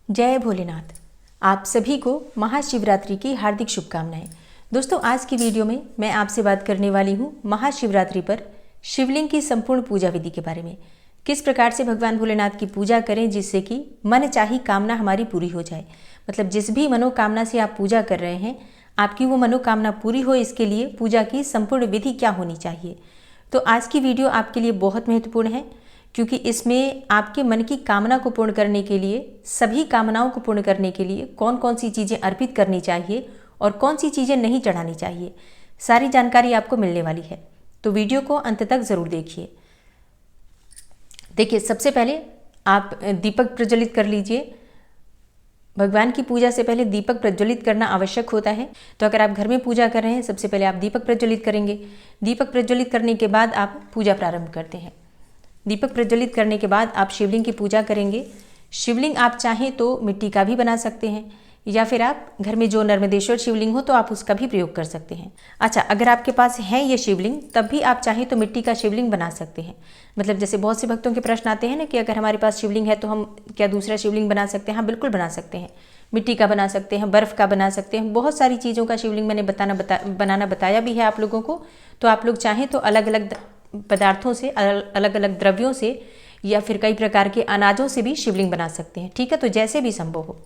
जय भोलेनाथ। आप सभी को महाशिवरात्रि की हार्दिक शुभकामनाएं। दोस्तों, आज की वीडियो में मैं आपसे बात करने वाली हूँ महाशिवरात्रि पर शिवलिंग की संपूर्ण पूजा विधि के बारे में। किस प्रकार से भगवान भोलेनाथ की पूजा करें जिससे कि मन चाही कामना हमारी पूरी हो जाए। मतलब जिस भी मनोकामना से आप पूजा कर रहे हैं, आपकी वो मनोकामना पूरी हो, इसके लिए पूजा की संपूर्ण विधि क्या होनी चाहिए। तो आज की वीडियो आपके लिए बहुत महत्वपूर्ण है, क्योंकि इसमें आपके मन की कामना को पूर्ण करने के लिए, सभी कामनाओं को पूर्ण करने के लिए कौन कौन सी चीज़ें अर्पित करनी चाहिए और कौन सी चीज़ें नहीं चढ़ानी चाहिए, सारी जानकारी आपको मिलने वाली है। तो वीडियो को अंत तक ज़रूर देखिए। देखिए, सबसे पहले आप दीपक प्रज्वलित कर लीजिए। भगवान की पूजा से पहले दीपक प्रज्वलित करना आवश्यक होता है। तो अगर आप घर में पूजा कर रहे हैं, सबसे पहले आप दीपक प्रज्वलित करेंगे। दीपक प्रज्वलित करने के बाद आप पूजा प्रारंभ करते हैं। दीपक प्रज्वलित करने के बाद आप शिवलिंग की पूजा करेंगे। शिवलिंग आप चाहें तो मिट्टी का भी बना सकते हैं, या फिर आप घर में जो नर्मदेश्वर शिवलिंग हो तो आप उसका भी प्रयोग कर सकते हैं। अच्छा, अगर आपके पास है ये शिवलिंग, तब भी आप चाहें तो मिट्टी का शिवलिंग बना सकते हैं। मतलब जैसे बहुत से भक्तों के प्रश्न आते हैं ना कि अगर हमारे पास शिवलिंग है तो हम क्या दूसरा शिवलिंग बना सकते हैं। हाँ, बिल्कुल बना सकते हैं। मिट्टी का बना सकते हैं, बर्फ़ का बना सकते हैं, बहुत सारी चीज़ों का शिवलिंग मैंने बनाना बताया भी है आप लोगों को। तो आप लोग चाहें तो अलग अलग पदार्थों से, अलग अलग द्रव्यों से, या फिर कई प्रकार के अनाजों से भी शिवलिंग बना सकते हैं। ठीक है, तो जैसे भी संभव हो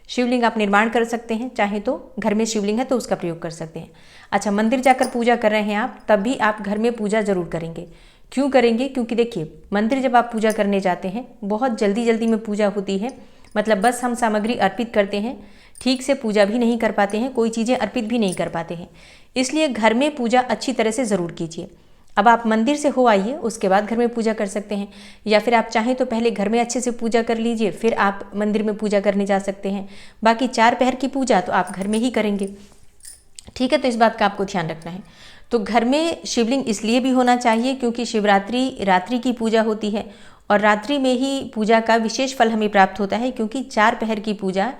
शिवलिंग आप निर्माण कर सकते हैं। चाहे तो घर में शिवलिंग है तो उसका प्रयोग कर सकते हैं। अच्छा, मंदिर जाकर पूजा कर रहे हैं आप, तब भी आप घर में पूजा जरूर करेंगे। क्यों करेंगे? क्योंकि देखिए, मंदिर जब आप पूजा करने जाते हैं, बहुत जल्दी जल्दी में पूजा होती है। मतलब बस हम सामग्री अर्पित करते हैं, ठीक से पूजा भी नहीं कर पाते हैं, कोई चीज़ें अर्पित भी नहीं कर पाते हैं। इसलिए घर में पूजा अच्छी तरह से ज़रूर कीजिए। अब आप मंदिर से हो आइए, उसके बाद घर में पूजा कर सकते हैं, या फिर आप चाहें तो पहले घर में अच्छे से पूजा कर लीजिए, फिर आप मंदिर में पूजा करने जा सकते हैं। बाकी 4 पहर की पूजा तो आप घर में ही करेंगे। ठीक है, तो इस बात का आपको ध्यान रखना है। तो घर में शिवलिंग इसलिए भी होना चाहिए क्योंकि शिवरात्रि रात्रि की पूजा होती है, और रात्रि में ही पूजा का विशेष फल हमें प्राप्त होता है, क्योंकि 4 पहर की पूजा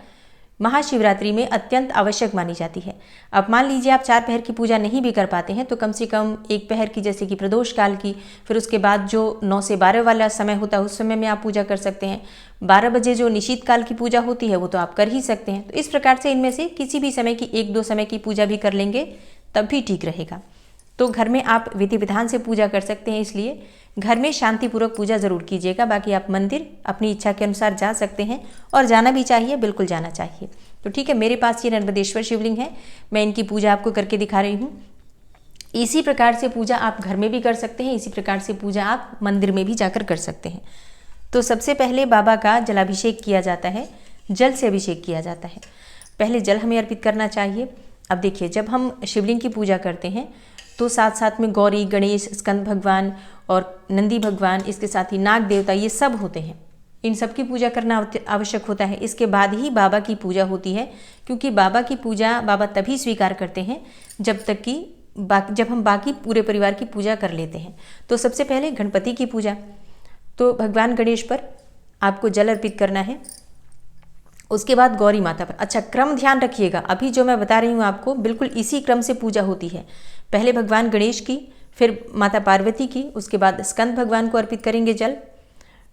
महाशिवरात्रि में अत्यंत आवश्यक मानी जाती है। अब मान लीजिए आप 4 पहर की पूजा नहीं भी कर पाते हैं, तो कम से कम 1 पहर की, जैसे कि प्रदोष काल की, फिर उसके बाद जो 9 से 12 वाला समय होता है उस समय में आप पूजा कर सकते हैं। 12 बजे जो निशीत काल की पूजा होती है वो तो आप कर ही सकते हैं। तो इस प्रकार से इनमें से किसी भी समय की 1-2 समय की पूजा भी कर लेंगे तब भी ठीक रहेगा। तो घर में आप विधि विधान से पूजा कर सकते हैं, इसलिए घर में शांतिपूर्वक पूजा जरूर कीजिएगा। बाकी आप मंदिर अपनी इच्छा के अनुसार जा सकते हैं, और जाना भी चाहिए, बिल्कुल जाना चाहिए। तो ठीक है, मेरे पास ये नर्मदेश्वर शिवलिंग है, मैं इनकी पूजा आपको करके दिखा रही हूँ। इसी प्रकार से पूजा आप घर में भी कर सकते हैं, इसी प्रकार से पूजा आप मंदिर में भी जाकर कर सकते हैं। तो सबसे पहले बाबा का जलाभिषेक किया जाता है, जल से अभिषेक किया जाता है। पहले जल हमें अर्पित करना चाहिए। अब देखिए, जब हम शिवलिंग की पूजा करते हैं तो साथ साथ में गौरी, गणेश, स्कंद भगवान और नंदी भगवान, इसके साथ ही नाग देवता, ये सब होते हैं। इन सब की पूजा करना आवश्यक होता है। इसके बाद ही बाबा की पूजा होती है, क्योंकि बाबा की पूजा बाबा तभी स्वीकार करते हैं जब हम बाकी पूरे परिवार की पूजा कर लेते हैं। तो सबसे पहले गणपति की पूजा, तो भगवान गणेश पर आपको जल अर्पित करना है। उसके बाद गौरी माता पर। अच्छा, क्रम ध्यान रखिएगा, अभी जो मैं बता रही हूँ आपको बिल्कुल इसी क्रम से पूजा होती है। पहले भगवान गणेश की, फिर माता पार्वती की, उसके बाद स्कंद भगवान को अर्पित करेंगे जल,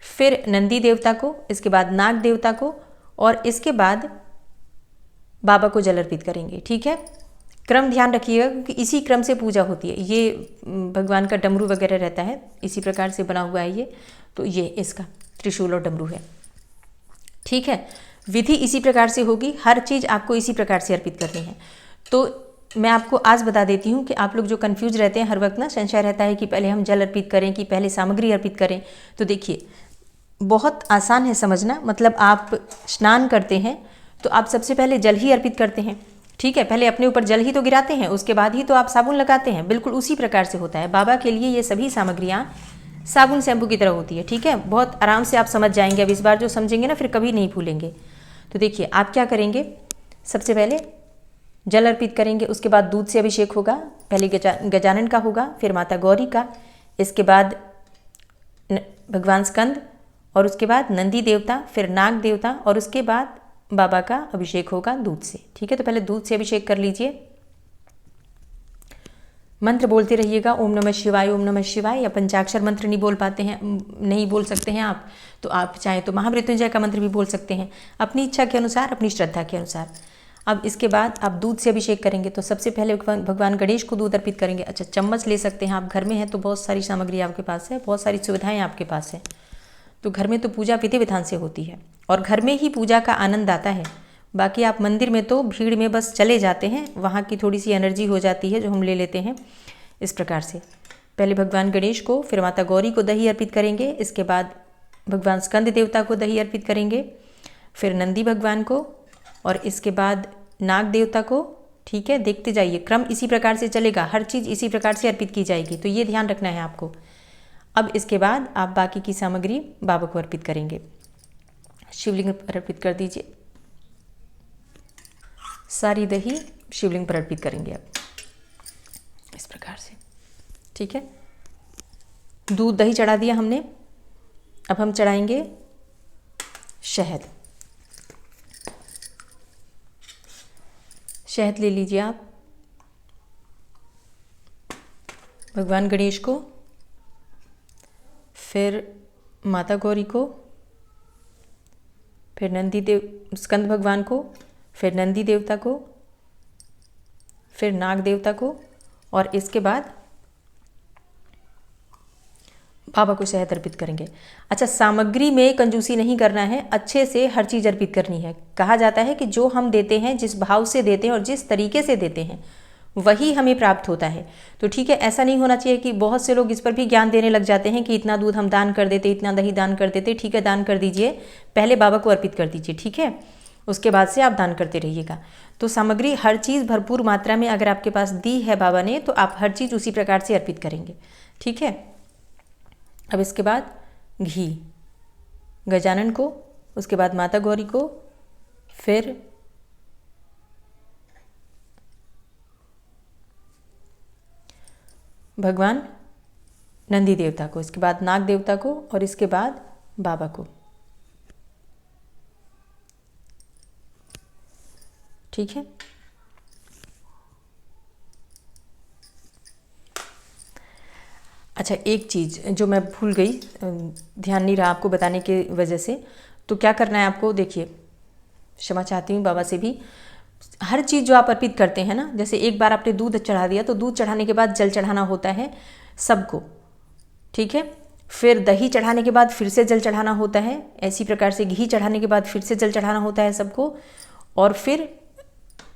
फिर नंदी देवता को, इसके बाद नाग देवता को, और इसके बाद बाबा को जल अर्पित करेंगे। ठीक है, क्रम ध्यान रखिएगा क्योंकि इसी क्रम से पूजा होती है। ये भगवान का डमरू वगैरह रहता है, इसी प्रकार से बना हुआ है ये। तो ये इसका त्रिशूल और डमरू है। ठीक है, विधि इसी प्रकार से होगी, हर चीज़ आपको इसी प्रकार से अर्पित करनी है। तो मैं आपको आज बता देती हूँ कि आप लोग जो कंफ्यूज रहते हैं, हर वक्त ना संशय रहता है कि पहले हम जल अर्पित करें कि पहले सामग्री अर्पित करें। तो देखिए, बहुत आसान है समझना। मतलब आप स्नान करते हैं तो आप सबसे पहले जल ही अर्पित करते हैं। ठीक है, पहले अपने ऊपर जल ही तो गिराते हैं, उसके बाद ही तो आप साबुन लगाते हैं। बिल्कुल उसी प्रकार से होता है। बाबा के लिए ये सभी सामग्रियाँ साबुन शैम्पू की तरह होती है। ठीक है, बहुत आराम से आप समझ जाएंगे। अब इस बार जो समझेंगे ना, फिर कभी नहीं भूलेंगे। तो देखिए, आप क्या करेंगे, सबसे पहले जल अर्पित करेंगे, उसके बाद दूध से अभिषेक होगा। पहले गजानन का होगा, फिर माता गौरी का, इसके बाद भगवान स्कंद, और उसके बाद नंदी देवता, फिर नाग देवता, और उसके बाद बाबा का अभिषेक होगा दूध से। ठीक है, तो पहले दूध से अभिषेक कर लीजिए। मंत्र बोलते रहिएगा, ओम नमः शिवाय, ओम नमः शिवाय। या पंचाक्षर मंत्र नहीं बोल पाते हैं, नहीं बोल सकते हैं आप, तो आप चाहें तो महामृत्युंजय का मंत्र भी बोल सकते हैं, अपनी इच्छा के अनुसार, अपनी श्रद्धा के अनुसार। अब इसके बाद आप दूध से अभिषेक करेंगे, तो सबसे पहले भगवान गणेश को दूध अर्पित करेंगे। अच्छा, चम्मच ले सकते हैं आप, घर में है तो बहुत सारी सामग्री आपके पास है, बहुत सारी सुविधाएं आपके पास है, तो घर में तो पूजा विधि विधान से होती है और घर में ही पूजा का आनंद आता है। बाकी आप मंदिर में तो भीड़ में बस चले जाते हैं, वहाँ की थोड़ी सी एनर्जी हो जाती है जो हम ले लेते हैं। इस प्रकार से पहले भगवान गणेश को, फिर माता गौरी को दही अर्पित करेंगे, इसके बाद भगवान स्कंद देवता को दही अर्पित करेंगे, फिर नंदी भगवान को, और इसके बाद नाग देवता को। ठीक है, देखते जाइए, क्रम इसी प्रकार से चलेगा, हर चीज़ इसी प्रकार से अर्पित की जाएगी, तो ये ध्यान रखना है आपको। अब इसके बाद आप बाकी की सामग्री बाबा को अर्पित करेंगे। शिवलिंग पर अर्पित कर दीजिए, सारी दही शिवलिंग पर अर्पित करेंगे अब इस प्रकार से। ठीक है, दूध दही चढ़ा दिया हमने, अब हम चढ़ाएंगे शहद। शहद ले लीजिए आप, भगवान गणेश को, फिर माता गौरी को, फिर नंदी देव स्कंद भगवान को, फिर नंदी देवता को, फिर नाग देवता को, और इसके बाद बाबा को शहद अर्पित करेंगे। अच्छा, सामग्री में कंजूसी नहीं करना है, अच्छे से हर चीज़ अर्पित करनी है। कहा जाता है कि जो हम देते हैं, जिस भाव से देते हैं और जिस तरीके से देते हैं, वही हमें प्राप्त होता है। तो ठीक है, ऐसा नहीं होना चाहिए कि बहुत से लोग इस पर भी ज्ञान देने लग जाते हैं कि इतना दूध हम दान कर देते, इतना दही दान कर देते। ठीक है, दान कर दीजिए, पहले बाबा को अर्पित कर दीजिए, ठीक है, उसके बाद से आप दान करते रहिएगा। तो सामग्री हर चीज़ भरपूर मात्रा में अगर आपके पास दी है बाबा ने, तो आप हर चीज़ उसी प्रकार से अर्पित करेंगे। ठीक है, अब इसके बाद घी गजानन को, उसके बाद माता गौरी को, फिर भगवान नंदी देवता को, इसके बाद नाग देवता को, और इसके बाद बाबा को। ठीक है, अच्छा, एक चीज़ जो मैं भूल गई, ध्यान नहीं रहा आपको बताने की वजह से, तो क्या करना है आपको, देखिए, क्षमा चाहती हूँ बाबा से भी। हर चीज़ जो आप अर्पित करते हैं ना, जैसे एक बार आपने दूध चढ़ा दिया, तो दूध चढ़ाने के बाद जल चढ़ाना होता है सबको। ठीक है, फिर दही चढ़ाने के बाद फिर से जल चढ़ाना होता है, ऐसी प्रकार से घी चढ़ाने के बाद फिर से जल चढ़ाना होता है सबको, और फिर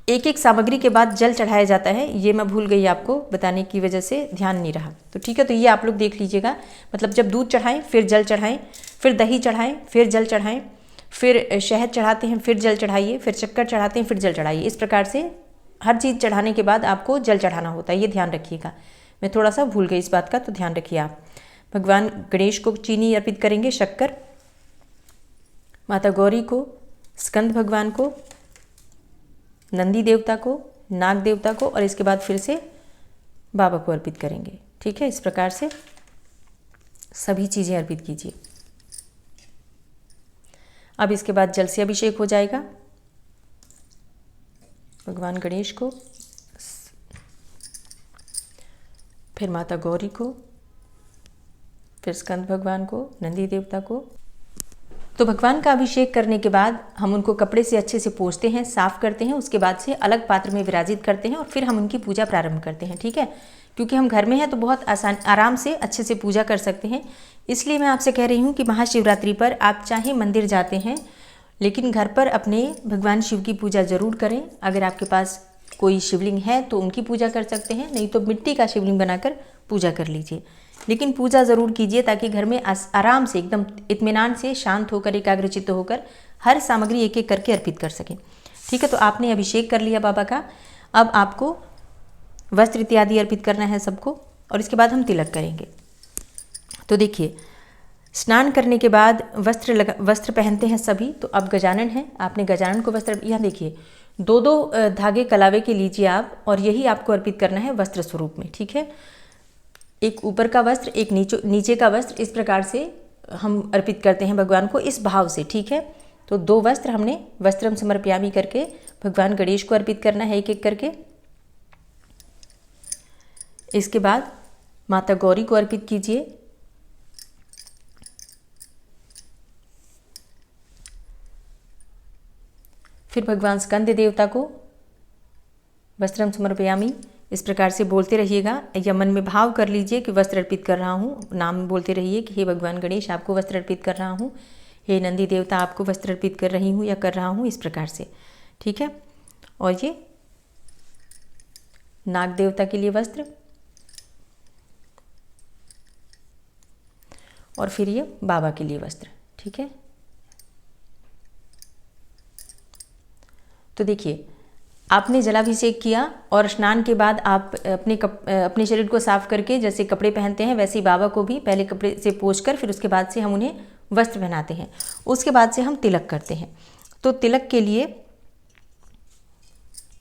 एक एक सामग्री के बाद जल चढ़ाया जाता है। ये मैं भूल गई आपको बताने की वजह से, ध्यान नहीं रहा। तो ठीक है, तो ये आप लोग देख लीजिएगा, मतलब जब दूध चढ़ाएं फिर जल चढ़ाएं, फिर दही चढ़ाएं फिर जल चढ़ाएं, फिर शहद चढ़ाते हैं फिर जल चढ़ाइए, फिर शक्कर चढ़ाते हैं फिर जल चढ़ाइए। इस प्रकार से हर चीज़ चढ़ाने के बाद आपको जल चढ़ाना होता है, ये ध्यान रखिएगा। मैं थोड़ा सा भूल गई इस बात का, तो ध्यान रखिए आप। भगवान गणेश को चीनी अर्पित करेंगे, शक्कर, माता गौरी को, स्कंद भगवान को, नंदी देवता को, नाग देवता को, और इसके बाद फिर से बाबा को अर्पित करेंगे। ठीक है, इस प्रकार से सभी चीज़ें अर्पित कीजिए। अब इसके बाद जल से अभिषेक हो जाएगा, भगवान गणेश को, फिर माता गौरी को, फिर स्कंद भगवान को, नंदी देवता को। तो भगवान का अभिषेक करने के बाद हम उनको कपड़े से अच्छे से पोंछते हैं, साफ़ करते हैं, उसके बाद से अलग पात्र में विराजित करते हैं और फिर हम उनकी पूजा प्रारंभ करते हैं। ठीक है, क्योंकि हम घर में हैं तो बहुत आराम से अच्छे से पूजा कर सकते हैं। इसलिए मैं आपसे कह रही हूँ कि महाशिवरात्रि पर आप चाहे मंदिर जाते हैं, लेकिन घर पर अपने भगवान शिव की पूजा ज़रूर करें। अगर आपके पास कोई शिवलिंग है तो उनकी पूजा कर सकते हैं, नहीं तो मिट्टी का शिवलिंग बनाकर पूजा कर लीजिए, लेकिन पूजा ज़रूर कीजिए ताकि घर में आराम से, एकदम इत्मीनान से, शांत होकर, एकाग्रचित्त होकर हर सामग्री एक एक करके अर्पित कर सकें। ठीक है, तो आपने अभिषेक कर लिया बाबा का। अब आपको वस्त्र इत्यादि अर्पित करना है सबको, और इसके बाद हम तिलक करेंगे। तो देखिए, स्नान करने के बाद वस्त्र पहनते हैं सभी। तो अब गजानन है, आपने गजानन को वस्त्र, यहाँ देखिए, दो दो धागे कलावे के लीजिए आप, और यही आपको अर्पित करना है वस्त्र स्वरूप में। ठीक है, एक ऊपर का वस्त्र, एक नीचे का वस्त्र, इस प्रकार से हम अर्पित करते हैं भगवान को, इस भाव से। ठीक है, तो दो वस्त्र हमने वस्त्रम समर्पयामि करके भगवान गणेश को अर्पित करना है एक एक करके। इसके बाद माता गौरी को अर्पित कीजिए। फिर भगवान स्कंद देवता को वस्त्रम समर्पयामि इस प्रकार से बोलते रहिएगा, या मन में भाव कर लीजिए कि वस्त्र अर्पित कर रहा हूँ। नाम बोलते रहिए कि हे भगवान गणेश आपको वस्त्र अर्पित कर रहा हूँ, हे नंदी देवता आपको वस्त्र अर्पित कर रही हूँ या कर रहा हूँ, इस प्रकार से। ठीक है। और ये नाग देवता के लिए वस्त्र, और फिर ये बाबा के लिए वस्त्र। ठीक है। तो देखिए, आपने जलाभिषेक किया और स्नान के बाद आप अपने शरीर को साफ करके जैसे कपड़े पहनते हैं वैसे ही बाबा को भी पहले कपड़े से पोंछकर फिर उसके बाद से हम उन्हें वस्त्र पहनाते हैं। उसके बाद से हम तिलक करते हैं। तो तिलक के लिए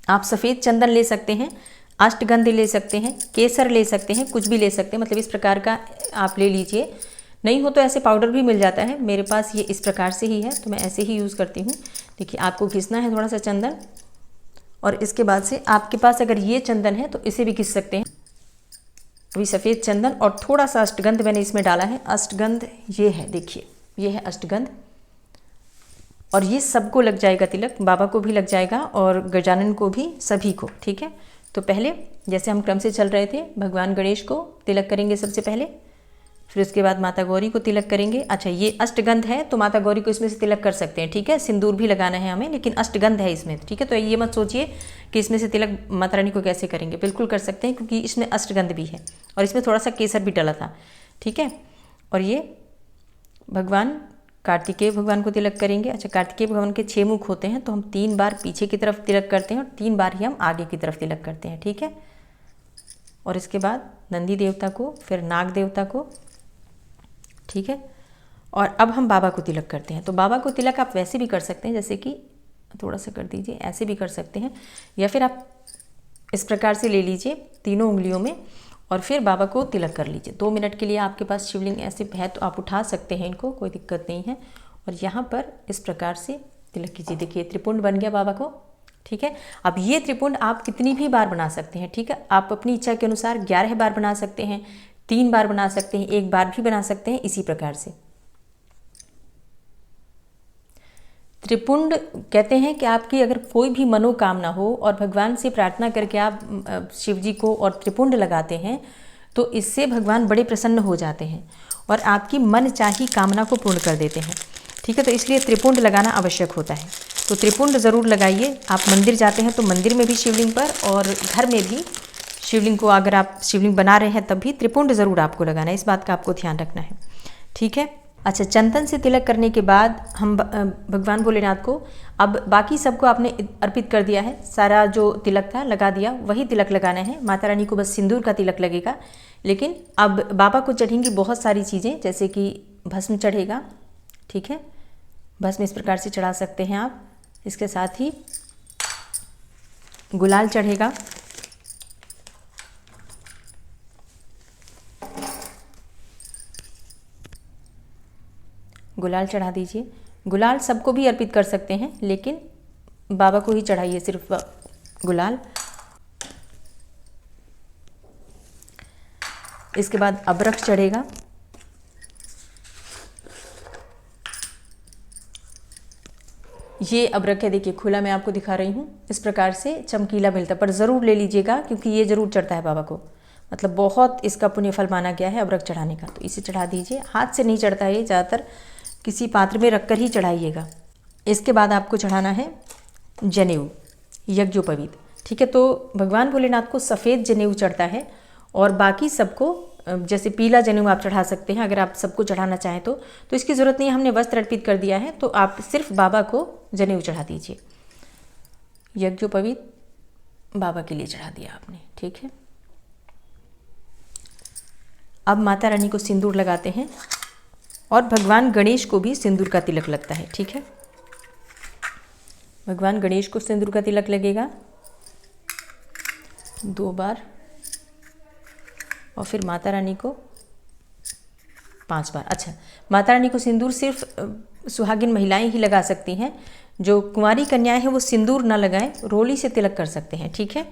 आप सफ़ेद चंदन ले सकते हैं, अष्टगंध ले सकते हैं, केसर ले सकते हैं, कुछ भी ले सकते हैं, मतलब इस प्रकार का आप ले लीजिए। नहीं हो तो ऐसे पाउडर भी मिल जाता है, मेरे पास ये इस प्रकार से ही है तो मैं ऐसे ही यूज़ करती हूँ। देखिए, आपको घिसना है थोड़ा सा चंदन, और इसके बाद से आपके पास अगर ये चंदन है तो इसे भी घिस सकते हैं। अभी सफ़ेद चंदन और थोड़ा सा अष्टगंध मैंने इसमें डाला है। अष्टगंध ये है, देखिए ये है अष्टगंध, और ये सबको लग जाएगा तिलक, बाबा को भी लग जाएगा और गजानन को भी, सभी को। ठीक है। तो पहले जैसे हम क्रम से चल रहे थे, भगवान गणेश को तिलक करेंगे सबसे पहले, फिर उसके बाद माता गौरी को तिलक करेंगे। अच्छा, ये अष्टगंध है तो माता गौरी को इसमें से तिलक कर सकते हैं। ठीक है। सिंदूर भी लगाना है हमें, लेकिन अष्टगंध है इसमें। ठीक है। तो ये मत सोचिए कि इसमें से तिलक माता रानी को कैसे करेंगे, बिल्कुल कर सकते हैं क्योंकि इसमें अष्टगंध भी है और इसमें थोड़ा सा केसर भी डला था। ठीक है। और ये भगवान कार्तिकेय भगवान को तिलक करेंगे। अच्छा, कार्तिकेय भगवान के 6 मुख होते हैं तो हम 3 बार पीछे की तरफ तिलक करते हैं और 3 बार ही हम आगे की तरफ तिलक करते हैं। ठीक है। और इसके बाद नंदी देवता को, फिर नाग देवता को। ठीक है। और अब हम बाबा को तिलक करते हैं। तो बाबा को तिलक आप वैसे भी कर सकते हैं, जैसे कि थोड़ा सा कर दीजिए, ऐसे भी कर सकते हैं, या फिर आप इस प्रकार से ले लीजिए तीनों उंगलियों में और फिर बाबा को तिलक कर लीजिए। 2 मिनट के लिए आपके पास शिवलिंग ऐसे है तो आप उठा सकते हैं इनको, कोई दिक्कत नहीं है। और यहाँ पर इस प्रकार से तिलक कीजिए। देखिए, त्रिपुंड बन गया बाबा को। ठीक है। अब ये त्रिपुंड आप कितनी भी बार बना सकते हैं। ठीक है। आप अपनी इच्छा के अनुसार 11 बार बना सकते हैं, 3 बार बना सकते हैं, 1 बार भी बना सकते हैं, इसी प्रकार से। त्रिपुंड कहते हैं कि आपकी अगर कोई भी मनोकामना हो और भगवान से प्रार्थना करके आप शिव जी को और त्रिपुंड लगाते हैं तो इससे भगवान बड़े प्रसन्न हो जाते हैं और आपकी मन चाही कामना को पूर्ण कर देते हैं। ठीक है। तो इसलिए त्रिपुंड लगाना आवश्यक होता है। तो त्रिपुंड ज़रूर लगाइए। आप मंदिर जाते हैं तो मंदिर में भी शिवलिंग पर, और घर में भी शिवलिंग को अगर आप शिवलिंग बना रहे हैं तब भी त्रिपुंड ज़रूर आपको लगाना है। इस बात का आपको ध्यान रखना है। ठीक है। अच्छा, चंदन से तिलक करने के बाद हम भगवान भोलेनाथ को, अब बाकी सबको आपने अर्पित कर दिया है, सारा जो तिलक था लगा दिया, वही तिलक लगाना है। माता रानी को बस सिंदूर का तिलक लगेगा, लेकिन अब बाबा को चढ़ेंगी बहुत सारी चीज़ें, जैसे कि भस्म चढ़ेगा। ठीक है। भस्म इस प्रकार से चढ़ा सकते हैं आप। इसके साथ ही गुलाल चढ़ेगा। गुलाल चढ़ा दीजिए। गुलाल सबको भी अर्पित कर सकते हैं, लेकिन बाबा को ही चढ़ाइए सिर्फ गुलाल। इसके बाद अबरख चढ़ेगा। ये अबरख है, देखिए खुला मैं आपको दिखा रही हूँ। इस प्रकार से चमकीला मिलता है, पर ज़रूर ले लीजिएगा क्योंकि ये ज़रूर चढ़ता है बाबा को, मतलब बहुत इसका पुण्य फल माना गया है अबरख चढ़ाने का। तो इसे चढ़ा दीजिए। हाथ से नहीं चढ़ता है, ज़्यादातर किसी पात्र में रखकर ही चढ़ाइएगा। इसके बाद आपको चढ़ाना है जनेऊ, यज्ञोपवीत। ठीक है। तो भगवान भोलेनाथ को सफ़ेद जनेऊ चढ़ता है और बाकी सबको जैसे पीला जनेऊ आप चढ़ा सकते हैं अगर आप सबको चढ़ाना चाहें तो इसकी ज़रूरत नहीं है। हमने वस्त्र अर्पित कर दिया है तो आप सिर्फ बाबा को जनेऊ चढ़ा दीजिए। यज्ञोपवीत बाबा के लिए चढ़ा दिया आपने। ठीक है। अब माता रानी को सिंदूर लगाते हैं और भगवान गणेश को भी सिंदूर का तिलक लगता है। ठीक है। भगवान गणेश को सिंदूर का तिलक लगेगा 2 बार, और फिर माता रानी को 5 बार। अच्छा, माता रानी को सिंदूर सिर्फ सुहागिन महिलाएं ही लगा सकती हैं। जो कुंवारी कन्याएं हैं वो सिंदूर ना लगाएं, रोली से तिलक कर सकते हैं। ठीक है।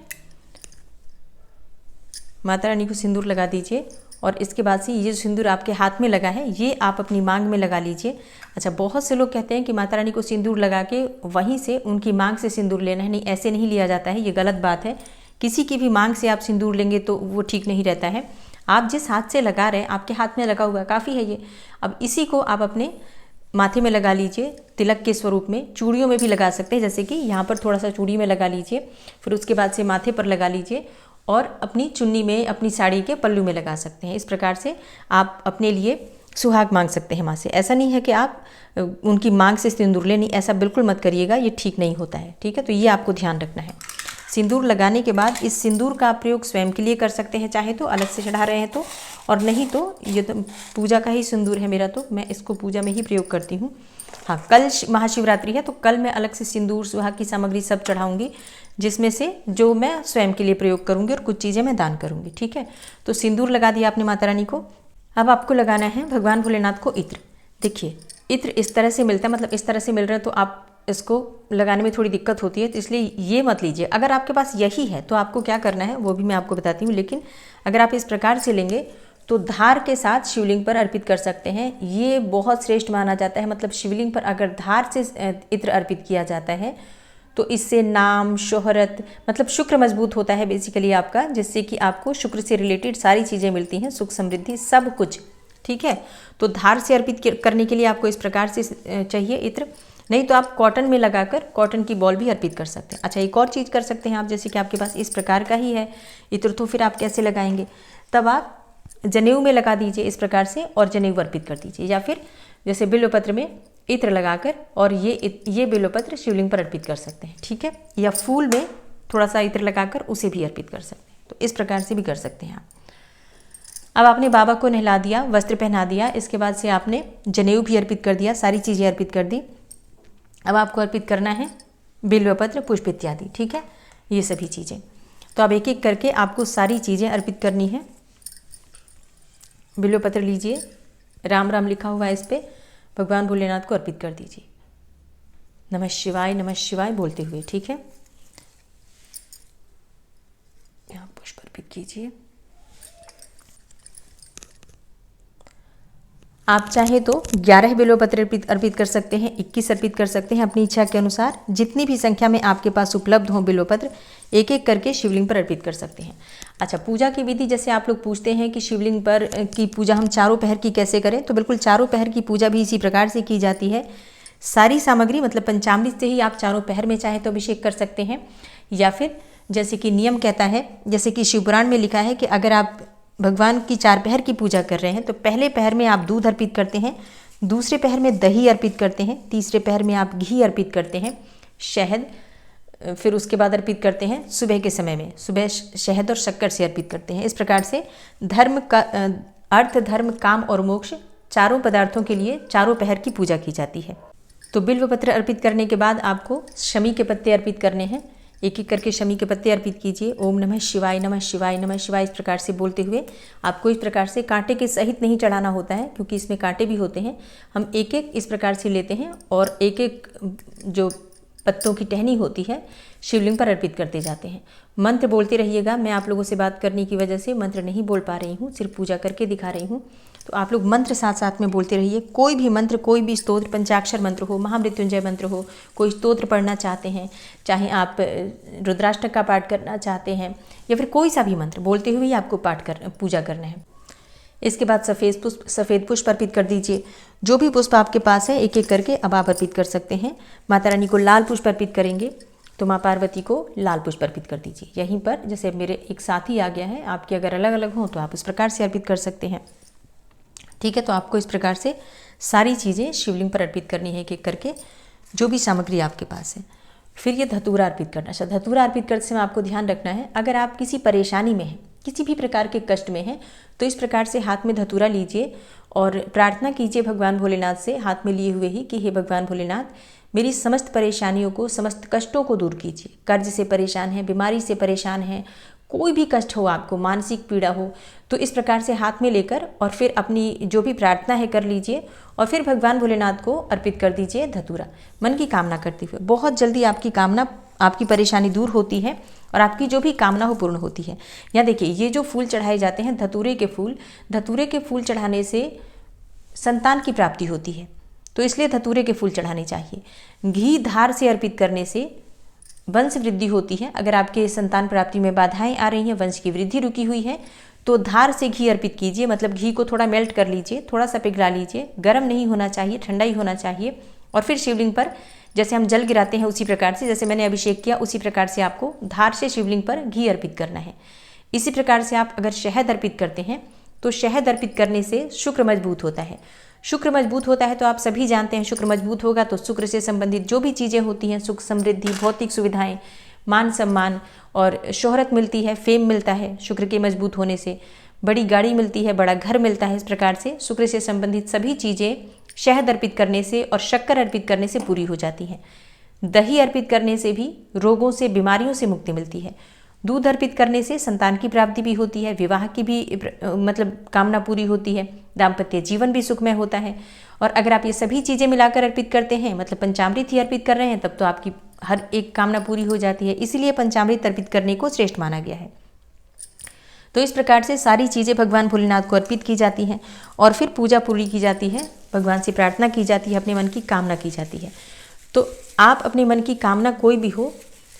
माता रानी को सिंदूर लगा दीजिए और इसके बाद से ये जो सिंदूर आपके हाथ में लगा है ये आप अपनी मांग में लगा लीजिए। अच्छा, बहुत से लोग कहते हैं कि माता रानी को सिंदूर लगा के वहीं से उनकी मांग से सिंदूर लेना है। नहीं, ऐसे नहीं लिया जाता है, ये गलत बात है। किसी की भी मांग से आप सिंदूर लेंगे तो वो ठीक नहीं रहता है। आप जिस हाथ से लगा रहे हैं, आपके हाथ में लगा हुआ काफ़ी है ये। अब इसी को आप अपने माथे में लगा लीजिए तिलक के स्वरूप में। चूड़ियों में भी लगा सकते हैं, जैसे कि यहाँ पर थोड़ा सा चूड़ी में लगा लीजिए, फिर उसके बाद से माथे पर लगा लीजिए और अपनी चुन्नी में, अपनी साड़ी के पल्लू में लगा सकते हैं। इस प्रकार से आप अपने लिए सुहाग मांग सकते हैं माँ से। ऐसा नहीं है कि आप उनकी मांग से सिंदूर लें, नहीं, ऐसा बिल्कुल मत करिएगा, ये ठीक नहीं होता है। ठीक है, तो ये आपको ध्यान रखना है। सिंदूर लगाने के बाद इस सिंदूर का प्रयोग स्वयं के लिए कर सकते हैं, चाहे तो अलग से चढ़ा रहे हैं तो, और नहीं तो ये तो पूजा का ही सिंदूर है मेरा, तो मैं इसको पूजा में ही प्रयोग करती हूँ। हाँ, कल महाशिवरात्रि है तो कल मैं अलग से सिंदूर, सुहाग की सामग्री सब चढ़ाऊँगी, जिसमें से जो मैं स्वयं के लिए प्रयोग करूँगी और कुछ चीज़ें मैं दान करूँगी। ठीक है, तो सिंदूर लगा दिया आपने माता रानी को। अब आपको लगाना है भगवान भोलेनाथ को इत्र। देखिए, इत्र इस तरह से मिलता है, मतलब इस तरह से मिल रहा है तो आप इसको लगाने में थोड़ी दिक्कत होती है, तो इसलिए ये मत लीजिए। अगर आपके पास यही है तो आपको क्या करना है वो भी मैं आपको बताती हूँ। लेकिन अगर आप इस प्रकार से लेंगे तो धार के साथ शिवलिंग पर अर्पित कर सकते हैं। ये बहुत श्रेष्ठ माना जाता है। मतलब शिवलिंग पर अगर धार से इत्र अर्पित किया जाता है तो इससे नाम, शोहरत, मतलब शुक्र मजबूत होता है बेसिकली आपका, जिससे कि आपको शुक्र से रिलेटेड सारी चीज़ें मिलती हैं, सुख समृद्धि सब कुछ। ठीक है, तो धार से अर्पित करने के लिए आपको इस प्रकार से चाहिए इत्र। नहीं तो आप कॉटन में लगाकर कॉटन की बॉल भी अर्पित कर सकते हैं। अच्छा, एक और चीज़ कर सकते हैं आप, जैसे कि आपके पास इस प्रकार का ही है इत्र, तो फिर आप कैसे लगाएंगे, तब आप जनेऊ में लगा दीजिए इस प्रकार से और जनेऊ अर्पित कर दीजिए, या फिर जैसे बिल्वपत्र में इत्र लगाकर और ये बिल्वपत्र शिवलिंग पर अर्पित कर सकते हैं। ठीक है, या फूल में थोड़ा सा इत्र लगाकर उसे भी अर्पित कर सकते हैं। तो इस प्रकार से भी कर सकते हैं आप। अब आपने बाबा को नहला दिया, वस्त्र पहना दिया, इसके बाद से आपने जनेऊ भी अर्पित कर दिया, सारी चीज़ें अर्पित कर दी। अब आपको अर्पित करना है बिल्वपत्र, पुष्प इत्यादि। ठीक है, ये सभी चीज़ें। तो अब एक एक करके आपको सारी चीज़ें अर्पित करनी है। बिल्वपत्र लीजिए, राम राम लिखा हुआ है इस पर, भगवान भोलेनाथ को अर्पित कर दीजिए, नमः शिवाय बोलते हुए। ठीक है, यहाँ पुष्प अर्पित कीजिए। आप चाहे तो 11 बिल्वपत्र अर्पित कर सकते हैं, 21 अर्पित कर सकते हैं, अपनी इच्छा के अनुसार जितनी भी संख्या में आपके पास उपलब्ध हों बिल्वपत्र एक एक करके शिवलिंग पर अर्पित कर सकते हैं। अच्छा, पूजा की विधि, जैसे आप लोग पूछते हैं कि शिवलिंग पर की पूजा हम चारों पहर की कैसे करें, तो बिल्कुल चारों पहर की पूजा भी इसी प्रकार से की जाती है। सारी सामग्री, मतलब पंचामृत से ही आप चारों पहर में चाहे तो अभिषेक कर सकते हैं, या फिर जैसे कि नियम कहता है, जैसे कि शिवपुराण में लिखा है कि अगर आप भगवान की 4 पहर की पूजा कर रहे हैं तो पहले पहर में आप दूध अर्पित करते हैं, दूसरे पहर में दही अर्पित करते हैं, तीसरे पहर में आप घी अर्पित करते हैं, शहद, फिर उसके बाद अर्पित करते हैं सुबह के समय में, सुबह शहद और शक्कर से अर्पित करते हैं। इस प्रकार से धर्म का अर्थ, धर्म, काम और मोक्ष चारों पदार्थों के लिए चारों पहर की पूजा की जाती है। तो बिल्वपत्र अर्पित करने के बाद आपको शमी के पत्ते अर्पित करने हैं। एक एक करके शमी के पत्ते अर्पित कीजिए। ओम नमः शिवाय, नमः शिवाय, नमः शिवाय, इस प्रकार से बोलते हुए। आपको इस प्रकार से कांटे के सहित नहीं चढ़ाना होता है, क्योंकि इसमें कांटे भी होते हैं। हम एक एक इस प्रकार से लेते हैं और एक एक जो पत्तों की टहनी होती है शिवलिंग पर अर्पित करते जाते हैं। मंत्र बोलते रहिएगा। मैं आप लोगों से बात करने की वजह से मंत्र नहीं बोल पा रही हूँ, सिर्फ पूजा करके दिखा रही हूँ। तो आप लोग मंत्र साथ साथ में बोलते रहिए। कोई भी मंत्र, कोई भी स्तोत्र, पंचाक्षर मंत्र हो, महामृत्युंजय मंत्र हो, कोई स्तोत्र पढ़ना चाहते हैं, चाहे आप रुद्राष्टक का पाठ करना चाहते हैं, या फिर कोई सा भी मंत्र बोलते हुए ही आपको पूजा करना है। इसके बाद सफ़ेद पुष्प अर्पित कर दीजिए। जो भी पुष्प आपके पास है एक एक करके अब आप अर्पित कर सकते हैं। माता रानी को लाल पुष्प अर्पित करेंगे तो माँ पार्वती को लाल पुष्प अर्पित कर दीजिए। यहीं पर जैसे मेरे एक साथी आ गया है, आपके अगर अलग अलग हों तो आप इस प्रकार से अर्पित कर सकते हैं। ठीक है, तो आपको इस प्रकार से सारी चीज़ें शिवलिंग पर अर्पित करनी है एक एक करके, जो भी सामग्री आपके पास है। फिर ये धतूरा अर्पित करना। अच्छा, धतूरा अर्पित करते समय आपको ध्यान रखना है, अगर आप किसी परेशानी में हैं, किसी भी प्रकार के कष्ट में हैं, तो इस प्रकार से हाथ में धतूरा लीजिए और प्रार्थना कीजिए भगवान भोलेनाथ से, हाथ में लिए हुए ही, कि हे भगवान भोलेनाथ, मेरी समस्त परेशानियों को, समस्त कष्टों को दूर कीजिए। कर्ज से परेशान है, बीमारी से परेशान है, कोई भी कष्ट हो, आपको मानसिक पीड़ा हो, तो इस प्रकार से हाथ में लेकर और फिर अपनी जो भी प्रार्थना है कर लीजिए और फिर भगवान भोलेनाथ को अर्पित कर दीजिए धतूरा, मन की कामना करते हुए। बहुत जल्दी आपकी कामना, आपकी परेशानी दूर होती है और आपकी जो भी कामना हो पूर्ण होती है। यहाँ देखिए, ये जो फूल चढ़ाए जाते हैं धतूरे के फूल चढ़ाने से संतान की प्राप्ति होती है, तो इसलिए धतूरे के फूल चढ़ाने चाहिए। घी धार से अर्पित करने से वंश वृद्धि होती है। अगर आपके संतान प्राप्ति में बाधाएं आ रही हैं, वंश की वृद्धि रुकी हुई है, तो धार से घी अर्पित कीजिए। मतलब घी को थोड़ा मेल्ट कर लीजिए, थोड़ा सा पिघला लीजिए, गर्म नहीं होना चाहिए, ठंडा ही होना चाहिए। और फिर शिवलिंग पर जैसे हम जल गिराते हैं उसी प्रकार से, जैसे मैंने अभिषेक किया उसी प्रकार से आपको धार से शिवलिंग पर घी अर्पित करना है। इसी प्रकार से आप अगर शहद अर्पित करते हैं तो शहद अर्पित करने से शुक्र मजबूत होता है। शुक्र मजबूत होता है तो आप सभी जानते हैं, शुक्र मजबूत होगा तो शुक्र से संबंधित जो भी चीज़ें होती हैं, सुख समृद्धि, भौतिक सुविधाएं, मान सम्मान और शोहरत मिलती है, फेम मिलता है। शुक्र के मजबूत होने से बड़ी गाड़ी मिलती है, बड़ा घर मिलता है। इस प्रकार से शुक्र से संबंधित सभी चीज़ें शहद अर्पित करने से और शक्कर अर्पित करने से पूरी हो जाती हैं। दही अर्पित करने से भी रोगों से, बीमारियों से मुक्ति मिलती है। दूध अर्पित करने से संतान की प्राप्ति भी होती है, विवाह की भी मतलब कामना पूरी होती है, दाम्पत्य जीवन भी सुखमय होता है। और अगर आप ये सभी चीज़ें मिलाकर अर्पित करते हैं, मतलब पंचामृत ही अर्पित कर रहे हैं, तब तो आपकी हर एक कामना पूरी हो जाती है। इसीलिए पंचामृत अर्पित करने को श्रेष्ठ माना गया है। तो इस प्रकार से सारी चीज़ें भगवान भोलेनाथ को अर्पित की जाती हैं और फिर पूजा पूरी की जाती है, भगवान से प्रार्थना की जाती है, अपने मन की कामना की जाती है। तो आप अपने मन की कामना कोई भी हो,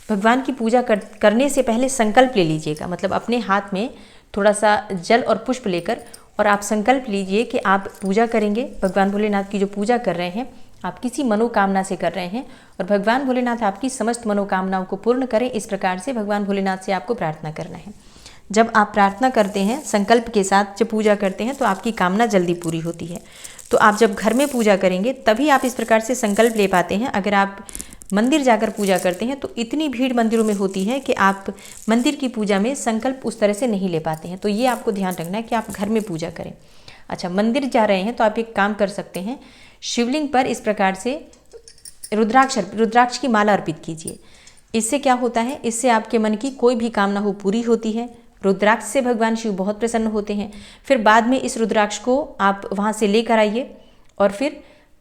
भगवान की पूजा करने से पहले संकल्प ले लीजिएगा। मतलब अपने हाथ में थोड़ा सा जल और पुष्प लेकर और आप संकल्प लीजिए कि आप पूजा करेंगे। भगवान भोलेनाथ की जो पूजा कर रहे हैं, आप किसी मनोकामना से कर रहे हैं और भगवान भोलेनाथ आपकी समस्त मनोकामनाओं को पूर्ण करें। इस प्रकार से भगवान भोलेनाथ से आपको प्रार्थना करना है। जब आप प्रार्थना करते हैं संकल्प के साथ, जब पूजा करते हैं, तो आपकी कामना जल्दी पूरी होती है। तो आप जब घर में पूजा करेंगे तभी आप इस प्रकार से संकल्प ले पाते हैं। अगर आप मंदिर जाकर पूजा करते हैं तो इतनी भीड़ मंदिरों में होती है कि आप मंदिर की पूजा में संकल्प उस तरह से नहीं ले पाते हैं। तो ये आपको ध्यान रखना है कि आप घर में पूजा करें। अच्छा, मंदिर जा रहे हैं तो आप एक काम कर सकते हैं, शिवलिंग पर इस प्रकार से रुद्राक्ष की माला अर्पित कीजिए। इससे क्या होता है, इससे आपके मन की कोई भी कामना हो पूरी होती है। रुद्राक्ष से भगवान शिव बहुत प्रसन्न होते हैं। फिर बाद में इस रुद्राक्ष को आप वहाँ से लेकर आइए और फिर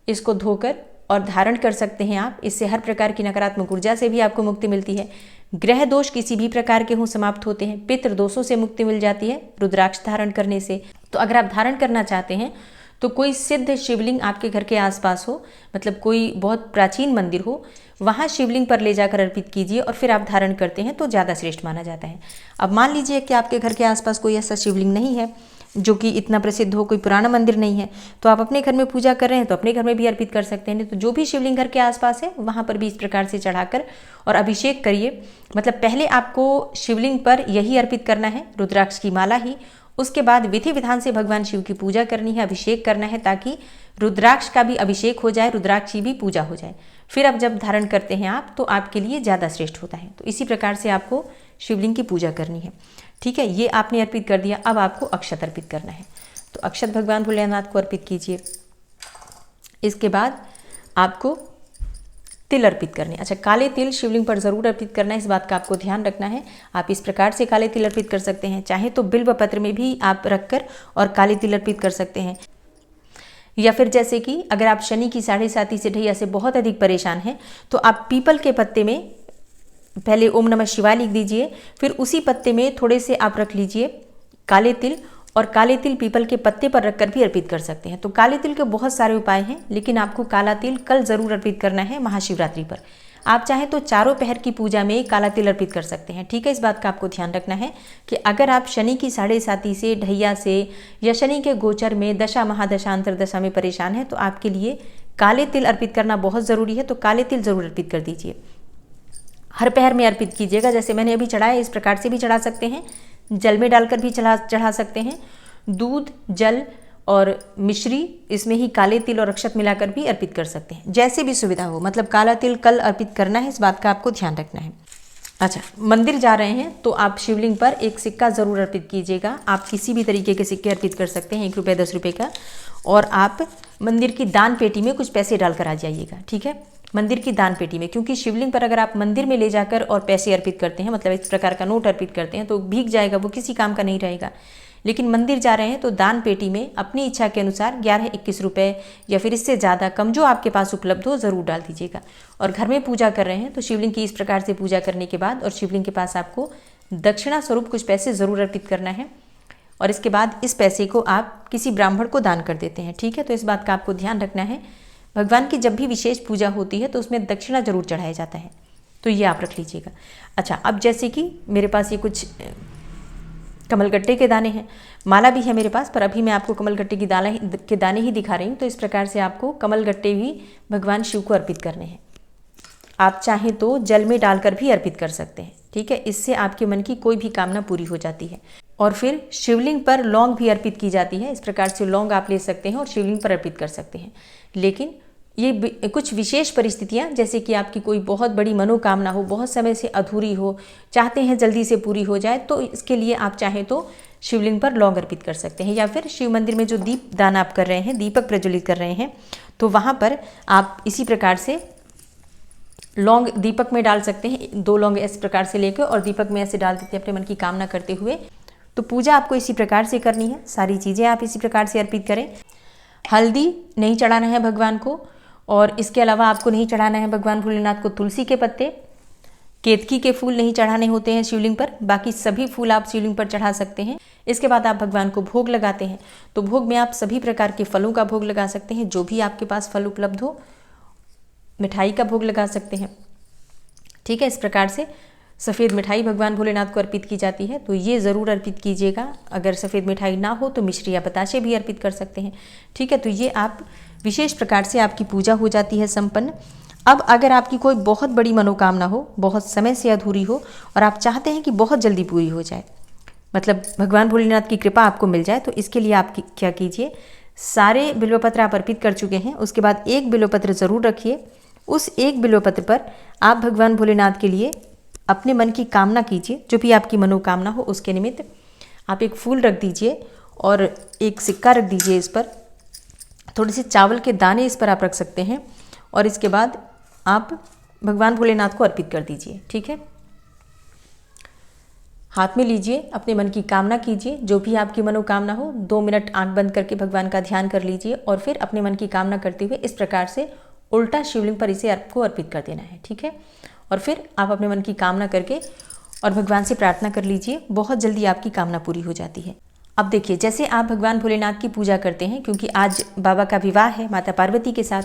इसको धोकर और धारण कर सकते हैं आप। इससे हर प्रकार की नकारात्मक ऊर्जा से भी आपको मुक्ति मिलती है। ग्रह दोष किसी भी प्रकार के हों समाप्त होते हैं। पितृ दोषों से मुक्ति मिल जाती है रुद्राक्ष धारण करने से। तो अगर आप धारण करना चाहते हैं तो कोई सिद्ध शिवलिंग आपके घर के आसपास हो, मतलब कोई बहुत प्राचीन मंदिर हो, वहाँ शिवलिंग पर ले जाकर अर्पित कीजिए और फिर आप धारण करते हैं तो ज़्यादा श्रेष्ठ माना जाता है। अब मान लीजिए कि आपके घर के आसपास कोई ऐसा शिवलिंग नहीं है जो कि इतना प्रसिद्ध हो, कोई पुराना मंदिर नहीं है, तो आप अपने घर में पूजा कर रहे हैं तो अपने घर में भी अर्पित कर सकते हैं। तो जो भी शिवलिंग घर के आसपास है वहाँ पर भी इस प्रकार से चढ़ाकर और अभिषेक करिए। मतलब पहले आपको शिवलिंग पर यही अर्पित करना है, रुद्राक्ष की माला ही। उसके बाद विधि विधान से भगवान शिव की पूजा करनी है, अभिषेक करना है, ताकि रुद्राक्ष का भी अभिषेक हो जाए, रुद्राक्ष की भी पूजा हो जाए। फिर अब जब धारण करते हैं आप तो आपके लिए ज़्यादा श्रेष्ठ होता है। तो इसी प्रकार से आपको शिवलिंग की पूजा करनी है। ठीक है, ये आपने अर्पित कर दिया। अब आपको अक्षत अर्पित करना है, तो अक्षत भगवान भोलेनाथ को अर्पित कीजिए। इसके बाद आपको तिल अर्पित करने। अच्छा, काले तिल शिवलिंग पर जरूर अर्पित करना है, इस बात का आपको ध्यान रखना है। आप इस प्रकार से काले तिल अर्पित कर सकते हैं, चाहे तो बिल्व पत्र में भी आप रखकर और काले तिल अर्पित कर सकते हैं। या फिर जैसे कि अगर आप शनि की 7.5 से ढैया से बहुत अधिक परेशान हैं तो आप पीपल के पत्ते में पहले ओम नमः शिवाय लिख दीजिए, फिर उसी पत्ते में थोड़े से आप रख लीजिए काले तिल, और काले तिल पीपल के पत्ते पर रखकर भी अर्पित कर सकते हैं। तो काले तिल के बहुत सारे उपाय हैं, लेकिन आपको काला तिल कल जरूर अर्पित करना है महाशिवरात्रि पर। आप चाहें तो चारों पहर की पूजा में काला तिल अर्पित कर सकते हैं। ठीक है, इस बात का आपको ध्यान रखना है कि अगर आप शनि की 7.5 से ढैया से या शनि के गोचर में दशा महादशा अंतरदशा में परेशान है तो आपके लिए काले तिल अर्पित करना बहुत ज़रूरी है। तो काले तिल जरूर अर्पित कर दीजिए। हर पहर में अर्पित कीजिएगा, जैसे मैंने अभी चढ़ाया इस प्रकार से भी चढ़ा सकते हैं, जल में डालकर भी चढ़ा सकते हैं। दूध, जल और मिश्री, इसमें ही काले तिल और अक्षत मिलाकर भी अर्पित कर सकते हैं, जैसे भी सुविधा हो। मतलब काला तिल कल अर्पित करना है, इस बात का आपको ध्यान रखना है। अच्छा, मंदिर जा रहे हैं तो आप शिवलिंग पर एक सिक्का जरूर अर्पित कीजिएगा। आप किसी भी तरीके के सिक्के अर्पित कर सकते हैं, 1 रुपये 10 रुपये का, और आप मंदिर की दान पेटी में कुछ पैसे डालकर आ जाइएगा। ठीक है, मंदिर की दान पेटी में, क्योंकि शिवलिंग पर अगर आप मंदिर में ले जाकर और पैसे अर्पित करते हैं, मतलब इस प्रकार का नोट अर्पित करते हैं, तो भीग जाएगा, वो किसी काम का नहीं रहेगा। लेकिन मंदिर जा रहे हैं तो दान पेटी में अपनी इच्छा के अनुसार 11-21 रुपये या फिर इससे ज़्यादा कम जो आपके पास उपलब्ध हो ज़रूर डाल दीजिएगा। और घर में पूजा कर रहे हैं तो शिवलिंग की इस प्रकार से पूजा करने के बाद और शिवलिंग के पास आपको दक्षिणा स्वरूप कुछ पैसे ज़रूर अर्पित करना है, और इसके बाद इस पैसे को आप किसी ब्राह्मण को दान कर देते हैं। ठीक है, तो इस बात का आपको ध्यान रखना है। भगवान की जब भी विशेष पूजा होती है तो उसमें दक्षिणा जरूर चढ़ाया जाता है, तो ये आप रख लीजिएगा। अच्छा, अब जैसे कि मेरे पास ये कुछ कमलगट्टे के दाने हैं, माला भी है मेरे पास, पर अभी मैं आपको कमलगट्टे के दाने ही दिखा रही हूँ। तो इस प्रकार से आपको कमलगट्टे भी भगवान शिव को अर्पित करने हैं। आप चाहें तो जल में डालकर भी अर्पित कर सकते हैं। ठीक है, इससे आपके मन की कोई भी कामना पूरी हो जाती है। और फिर शिवलिंग पर लौंग भी अर्पित की जाती है। इस प्रकार से लौंग आप ले सकते हैं और शिवलिंग पर अर्पित कर सकते हैं। लेकिन ये कुछ विशेष परिस्थितियां, जैसे कि आपकी कोई बहुत बड़ी मनोकामना हो, बहुत समय से अधूरी हो, चाहते हैं जल्दी से पूरी हो जाए, तो इसके लिए आप चाहें तो शिवलिंग पर लौंग अर्पित कर सकते हैं। या फिर शिव मंदिर में जो दीप दान आप कर रहे हैं, दीपक प्रज्वलित कर रहे हैं, तो वहाँ पर आप इसी प्रकार से लौंग दीपक में डाल सकते हैं। 2 लौंग इस प्रकार से लेकर और दीपक में ऐसे डाल देते हैं अपने मन की कामना करते हुए। तो पूजा आपको इसी प्रकार से करनी है, सारी चीज़ें आप इसी प्रकार से अर्पित करें। हल्दी नहीं चढ़ाना है भगवान को, और इसके अलावा आपको नहीं चढ़ाना है भगवान भोलेनाथ को तुलसी के पत्ते, केतकी के फूल नहीं चढ़ाने होते हैं शिवलिंग पर, बाकी सभी फूल आप शिवलिंग पर चढ़ा सकते हैं। इसके बाद आप भगवान को भोग लगाते हैं, तो भोग में आप सभी प्रकार के फलों का भोग लगा सकते हैं, जो भी आपके पास फल उपलब्ध हो। मिठाई का भोग लगा सकते हैं। ठीक है, इस प्रकार से सफ़ेद मिठाई भगवान भोलेनाथ को अर्पित की जाती है, तो ये ज़रूर अर्पित कीजिएगा। अगर सफ़ेद मिठाई ना हो तो मिश्री या बताशे भी अर्पित कर सकते हैं। ठीक है, तो ये आप विशेष प्रकार से आपकी पूजा हो जाती है संपन्न। अब अगर आपकी कोई बहुत बड़ी मनोकामना हो, बहुत समय से अधूरी हो, और आप चाहते हैं कि बहुत जल्दी पूरी हो जाए, मतलब भगवान भोलेनाथ की कृपा आपको मिल जाए, तो इसके लिए आप क्या कीजिए, सारे बिल्वपत्र आप अर्पित कर चुके हैं, उसके बाद एक बिल्वपत्र ज़रूर रखिए। उस एक बिल्वपत्र पर आप भगवान भोलेनाथ के लिए अपने मन की कामना कीजिए, जो भी आपकी मनोकामना हो उसके निमित्त आप एक फूल रख दीजिए और एक सिक्का रख दीजिए। इस पर थोड़े से चावल के दाने इस पर आप रख सकते हैं, और इसके बाद आप भगवान भोलेनाथ को अर्पित कर दीजिए। ठीक है, हाथ में लीजिए, अपने मन की कामना कीजिए, जो भी आपकी मनोकामना हो। 2 मिनट आंख बंद करके भगवान का ध्यान कर लीजिए, और फिर अपने मन की कामना करते हुए इस प्रकार से उल्टा शिवलिंग पर इसे आपको अर्पित कर देना है। ठीक है, और फिर आप अपने मन की कामना करके और भगवान से प्रार्थना कर लीजिए, बहुत जल्दी आपकी कामना पूरी हो जाती है। अब देखिए, जैसे आप भगवान भोलेनाथ की पूजा करते हैं, क्योंकि आज बाबा का विवाह है माता पार्वती के साथ,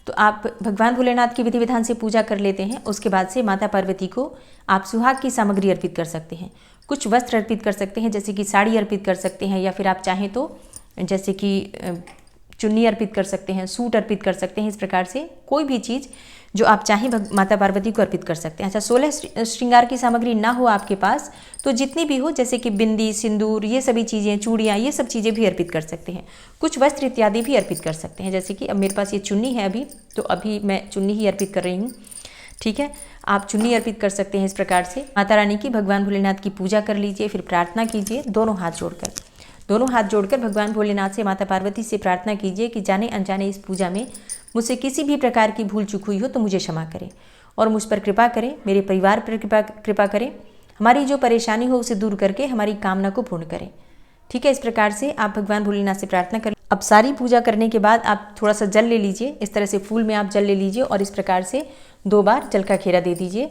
तो आप भगवान भोलेनाथ की विधि विधान से पूजा कर लेते हैं। उसके बाद से माता पार्वती को आप सुहाग की सामग्री अर्पित कर सकते हैं। कुछ वस्त्र अर्पित कर सकते हैं, जैसे कि साड़ी अर्पित कर सकते हैं, या फिर आप चाहें तो जैसे कि चुन्नी अर्पित कर सकते हैं, सूट अर्पित कर सकते हैं। इस प्रकार से कोई भी चीज़ जो आप चाहें माता पार्वती को अर्पित कर सकते हैं। अच्छा, 16 श्रृंगार की सामग्री ना हो आपके पास तो जितनी भी हो, जैसे कि बिंदी, सिंदूर, ये सभी चीज़ें, चूड़ियाँ, ये सब चीज़ें भी अर्पित कर सकते हैं। कुछ वस्त्र इत्यादि भी अर्पित कर सकते हैं, जैसे कि अब मेरे पास ये चुन्नी है अभी, तो अभी मैं चुन्नी ही अर्पित कर रही हूँ। ठीक है, आप चुन्नी अर्पित कर सकते हैं। इस प्रकार से माता रानी की, भगवान भोलेनाथ की पूजा कर लीजिए, फिर प्रार्थना कीजिए दोनों हाथ जोड़कर भगवान भोलेनाथ से, माता पार्वती से प्रार्थना कीजिए कि जाने अनजाने इस पूजा में मुझसे किसी भी प्रकार की भूल चूक हुई हो तो मुझे क्षमा करें, और मुझ पर कृपा करें, मेरे परिवार पर कृपा करें, हमारी जो परेशानी हो उसे दूर करके हमारी कामना को पूर्ण करें। ठीक है, इस प्रकार से आप भगवान भोलेनाथ से प्रार्थना करें। अब सारी पूजा करने के बाद आप थोड़ा सा जल ले लीजिए, इस तरह से फूल में आप जल ले लीजिए, और इस प्रकार से 2 बार जल का खेरा दे दीजिए।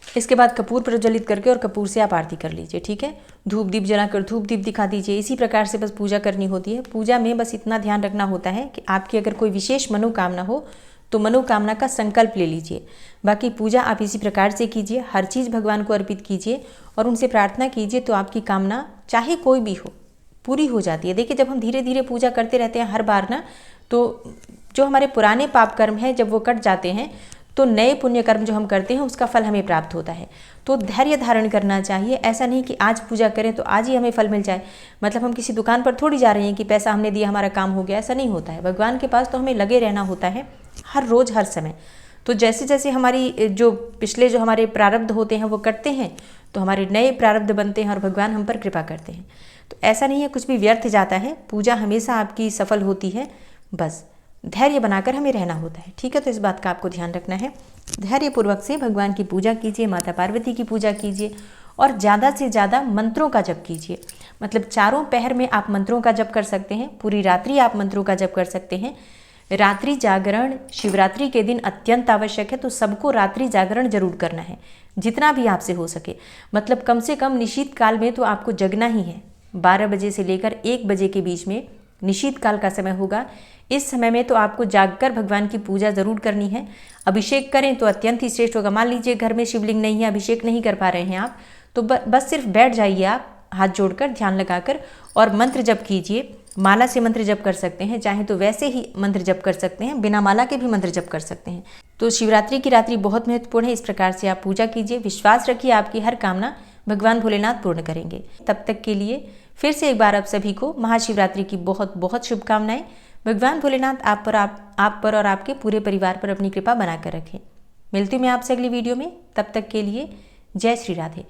इसके बाद कपूर प्रज्वलित करके और कपूर से आप आरती कर लीजिए। ठीक है, धूप दीप जलाकर धूप दीप दिखा दीजिए। इसी प्रकार से बस पूजा करनी होती है। पूजा में बस इतना ध्यान रखना होता है कि आपकी अगर कोई विशेष मनोकामना हो तो मनोकामना का संकल्प ले लीजिए। बाकी पूजा आप इसी प्रकार से कीजिए, हर चीज़ भगवान को अर्पित कीजिए और उनसे प्रार्थना कीजिए, तो आपकी कामना चाहे कोई भी हो पूरी हो जाती है। देखिए, जब हम धीरे धीरे पूजा करते रहते हैं हर बार ना, तो जो हमारे पुराने पाप कर्म हैं जब वो कट जाते हैं तो नए पुण्य कर्म जो हम करते हैं उसका फल हमें प्राप्त होता है। तो धैर्य धारण करना चाहिए। ऐसा नहीं कि आज पूजा करें तो आज ही हमें फल मिल जाए। मतलब हम किसी दुकान पर थोड़ी जा रहे हैं कि पैसा हमने दिया हमारा काम हो गया, ऐसा नहीं होता है। भगवान के पास तो हमें लगे रहना होता है हर रोज़ हर समय। तो जैसे जैसे हमारी जो पिछले जो हमारे प्रारब्ध होते हैं वो कटते हैं तो हमारे नए प्रारब्ध बनते हैं और भगवान हम पर कृपा करते हैं। तो ऐसा नहीं है कुछ भी व्यर्थ जाता है, पूजा हमेशा आपकी सफल होती है। बस धैर्य बनाकर हमें रहना होता है, ठीक है। तो इस बात का आपको ध्यान रखना है। धैर्यपूर्वक से भगवान की पूजा कीजिए, माता पार्वती की पूजा कीजिए और ज़्यादा से ज़्यादा मंत्रों का जप कीजिए। मतलब चारों पहर में आप मंत्रों का जप कर सकते हैं, पूरी रात्रि आप मंत्रों का जप कर सकते हैं। रात्रि जागरण शिवरात्रि के दिन अत्यंत आवश्यक है, तो सबको रात्रि जागरण जरूर करना है, जितना भी आपसे हो सके। मतलब कम से कम निशीत काल में तो आपको जगना ही है। 12 बजे से लेकर 1 बजे के बीच में निशीत काल का समय होगा। इस समय में तो आपको जागकर भगवान की पूजा जरूर करनी है। अभिषेक करें तो अत्यंत ही श्रेष्ठ होगा। मान लीजिए घर में शिवलिंग नहीं है, अभिषेक नहीं कर पा रहे हैं आप, तो बस सिर्फ बैठ जाइए आप हाथ जोड़कर, ध्यान लगाकर, और मंत्र जप कीजिए। माला से मंत्र जप कर सकते हैं, चाहे तो वैसे ही मंत्र जप कर सकते हैं, बिना माला के भी मंत्र जप कर सकते हैं। तो शिवरात्रि की रात्रि बहुत महत्वपूर्ण है। इस प्रकार से आप पूजा कीजिए, विश्वास रखिए आपकी हर कामना भगवान भोलेनाथ पूर्ण करेंगे। तब तक के लिए फिर से एक बार आप सभी को महाशिवरात्रि की बहुत बहुत शुभकामनाएं। भगवान भोलेनाथ आप पर और आपके पूरे परिवार पर अपनी कृपा बनाकर रखें। मिलती हूँ मैं आपसे अगली वीडियो में, तब तक के लिए जय श्री राधे।